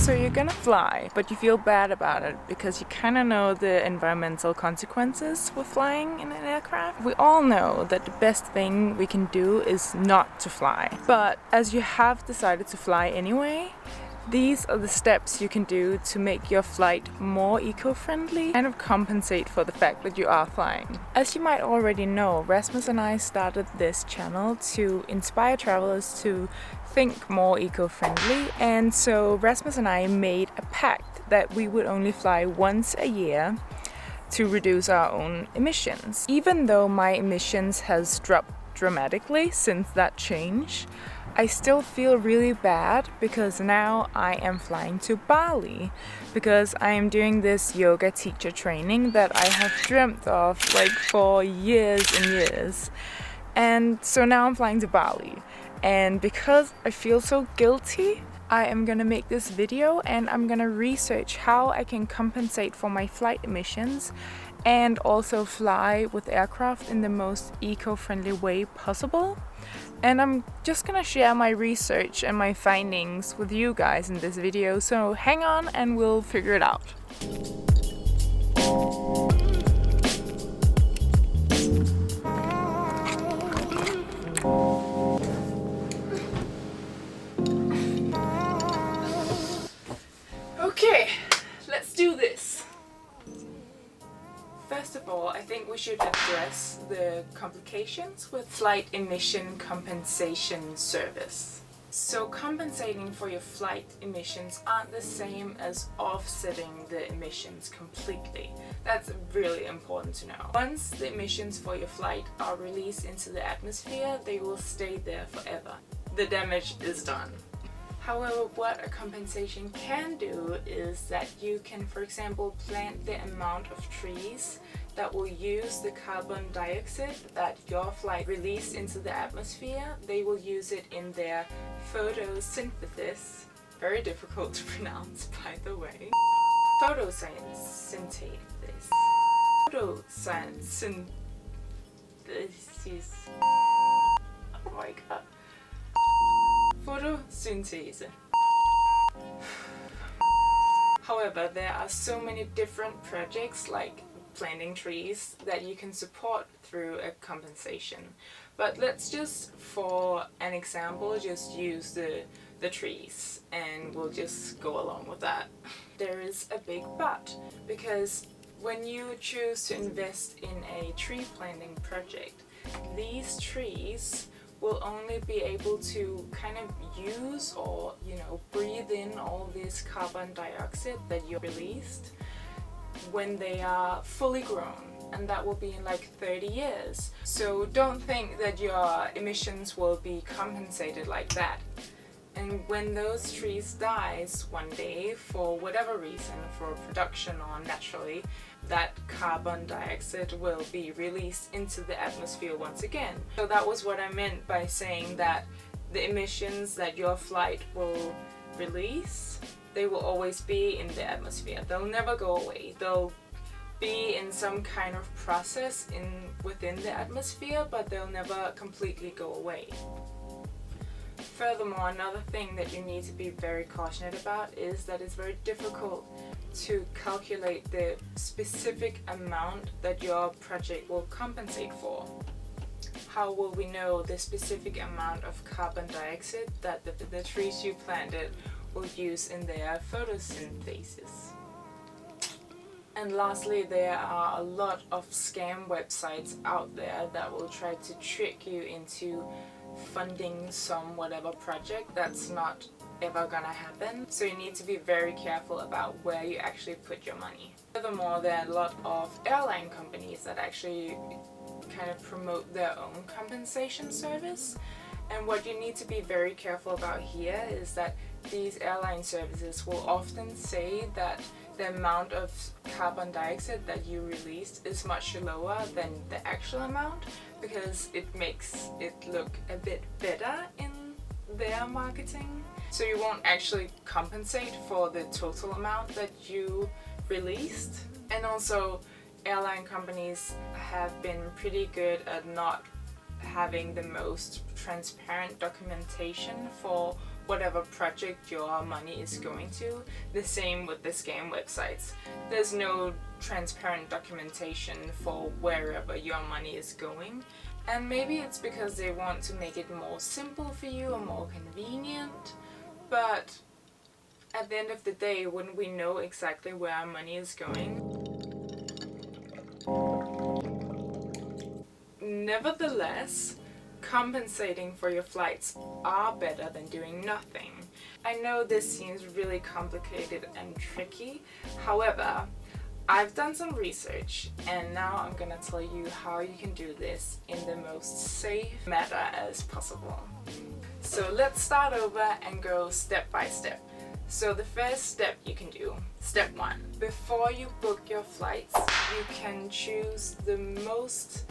So you're gonna fly, but you feel bad about it because you kind of know the environmental consequences with flying in an aircraft. We all know that the best thing we can do is not to fly. But as you have decided to fly anyway, these are the steps you can do to make your flight more eco-friendly, kind of compensate for the fact that you are flying. As you might already know, Rasmus and I started this channel to inspire travelers to think more eco-friendly, and so Rasmus and I made a pact that we would only fly once a year to reduce our own emissions. Even though my emissions has dropped dramatically since that change, I still feel really bad because now I am flying to Bali because I am doing this yoga teacher training that I have dreamt of like for years and years. And so now I'm flying to Bali, and because I feel so guilty, I am gonna make this video and I'm gonna research how I can compensate for my flight emissions and also fly with aircraft in the most eco-friendly way possible. And I'm just gonna share my research and my findings with you guys in this video, so hang on and we'll figure it out. Okay, let's do this. First of all, I think we should address the complications with flight emission compensation service. So compensating for your flight emissions aren't the same as offsetting the emissions completely. That's really important to know. Once the emissions for your flight are released into the atmosphere, they will stay there forever. The damage is done. However, what a compensation can do is that you can, for example, plant the amount of trees that will use the carbon dioxide that your flight released into the atmosphere. They will use it in their photosynthesis. Very difficult to pronounce, by the way. Photosynthesis. Photosynthesis. Oh my god. Photosynthesis. However, there are so many different projects like planting trees that you can support through a compensation. But let's just, for an example, just use the trees and we'll just go along with that. There is a big but, because when you choose to invest in a tree planting project, these trees will only be able to kind of use or, breathe in all this carbon dioxide that you released when they are fully grown, and that will be in like 30 years. So don't think that your emissions will be compensated like that. And when those trees dies one day, for whatever reason, for production or naturally, that carbon dioxide will be released into the atmosphere once again. So that was what I meant by saying that the emissions that your flight will release, they will always be in the atmosphere. They'll never go away. They'll be in some kind of process within the atmosphere, but they'll never completely go away. Furthermore, another thing that you need to be very cautious about is that it's very difficult to calculate the specific amount that your project will compensate for. How will we know the specific amount of carbon dioxide that the trees you planted will use in their photosynthesis? And lastly, there are a lot of scam websites out there that will try to trick you into funding some whatever project that's not ever gonna happen. So you need to be very careful about where you actually put your money. Furthermore, there are a lot of airline companies that actually kind of promote their own compensation service. And what you need to be very careful about here is that these airline services will often say that the amount of carbon dioxide that you released is much lower than the actual amount, because it makes it look a bit better in their marketing. So you won't actually compensate for the total amount that you released. And also, airline companies have been pretty good at not having the most transparent documentation for whatever project your money is going to. The same with the scam websites. There's no transparent documentation for wherever your money is going. And maybe it's because they want to make it more simple for you or more convenient, but at the end of the day, wouldn't we know exactly where our money is going? Nevertheless, compensating for your flights are better than doing nothing. I know this seems really complicated and tricky, however, I've done some research and now I'm gonna tell you how you can do this in the most safe manner as possible. So let's start over and go step by step. So the first step you can do, step 1. Before you book your flights, you can choose the most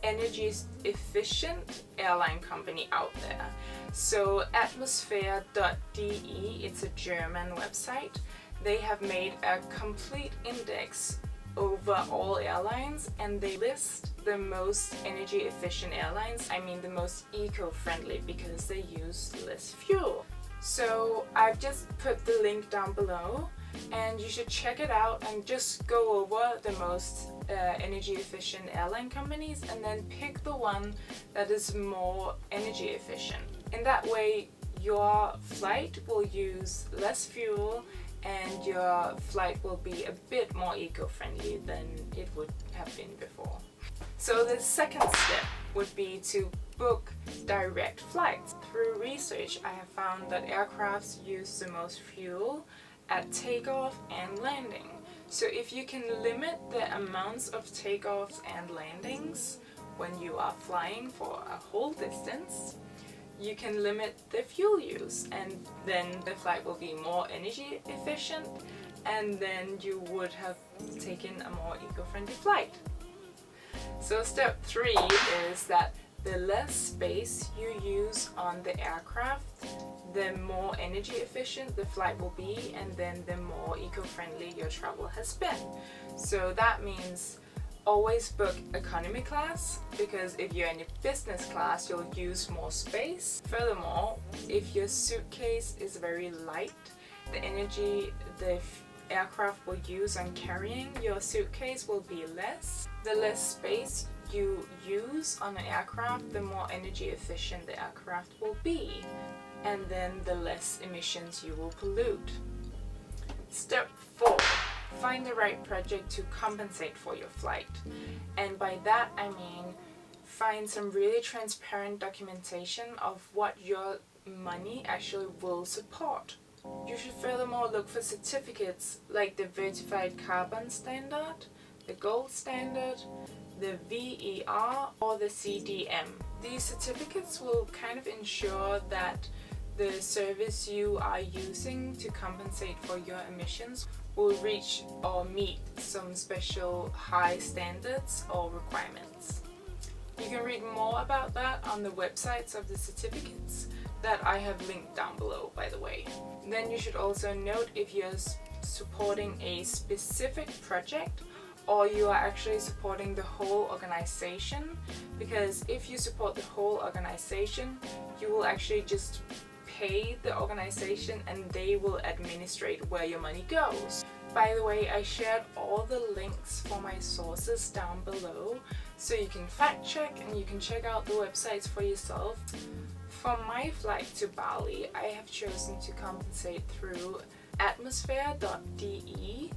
energy efficient airline company out there. So atmosphere.de, it's a German website. They have made a complete index over all airlines and they list the most energy efficient airlines, I mean the most eco-friendly, because they use less fuel. So I've just put the link down below and you should check it out and just go over the most energy efficient airline companies and then pick the one that is more energy efficient. In that way your flight will use less fuel and your flight will be a bit more eco-friendly than it would have been before. So the second step would be to book direct flights. Through research, I have found that aircrafts use the most fuel at takeoff and landing. So if you can limit the amounts of takeoffs and landings when you are flying for a whole distance, you can limit the fuel use and then the flight will be more energy efficient and then you would have taken a more eco-friendly flight. So step 3 is that the less space you use on the aircraft, the more energy efficient the flight will be and then the more eco-friendly your travel has been. So that means always book economy class, because if you're in a business class you'll use more space. Furthermore, if your suitcase is very light, the energy the aircraft will use on carrying your suitcase will be less. The less space you use on an aircraft, the more energy efficient the aircraft will be, and then the less emissions you will pollute. Step 4. Find the right project to compensate for your flight. And by that I mean find some really transparent documentation of what your money actually will support. You should furthermore look for certificates like the Verified Carbon Standard, the Gold Standard, the VER or the CDM. These certificates will kind of ensure that the service you are using to compensate for your emissions will reach or meet some special high standards or requirements. You can read more about that on the websites of the certificates that I have linked down below, by the way. Then you should also note if you're supporting a specific project or you are actually supporting the whole organization, because if you support the whole organization, you will actually just pay the organization and they will administrate where your money goes. By the way, I shared all the links for my sources down below, so you can fact check and you can check out the websites for yourself. For my flight to Bali, I have chosen to compensate through atmosphere.de,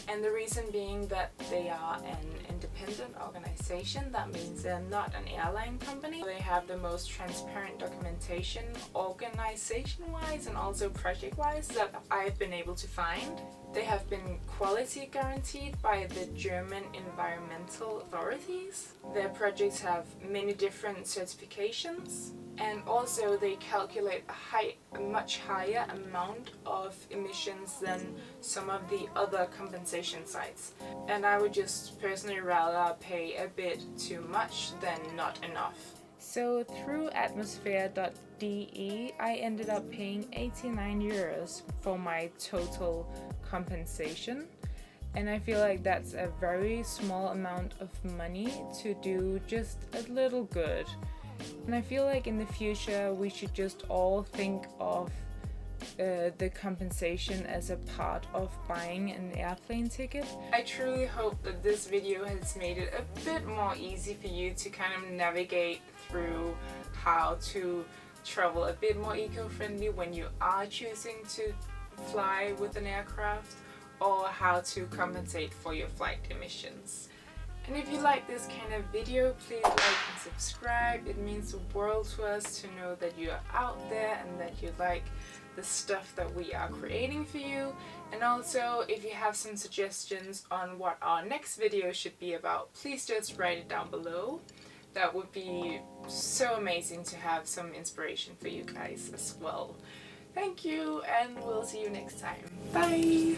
and the reason being that they are an independent organization. That means they're not an airline company. They have the most transparent documentation organization-wise and also project-wise that I've been able to find. They have been quality guaranteed by the German environmental authorities. Their projects have many different certifications, and also they calculate a much higher amount of emissions than some of the other compensation sites. And I would just personally rather pay a bit too much than not enough. So through atmosphere.de, I ended up paying 89 euros for my total compensation. And I feel like that's a very small amount of money to do just a little good. And I feel like in the future we should just all think of the compensation as a part of buying an airplane ticket. I truly hope that this video has made it a bit more easy for you to kind of navigate through how to travel a bit more eco-friendly when you are choosing to fly with an aircraft, or how to compensate for your flight emissions. And if you like this kind of video, please like and subscribe. It means the world to us to know that you are out there and that you like the stuff that we are creating for you. And also, if you have some suggestions on what our next video should be about, please just write it down below. That would be so amazing to have some inspiration for you guys as well. Thank you, and we'll see you next time. Bye!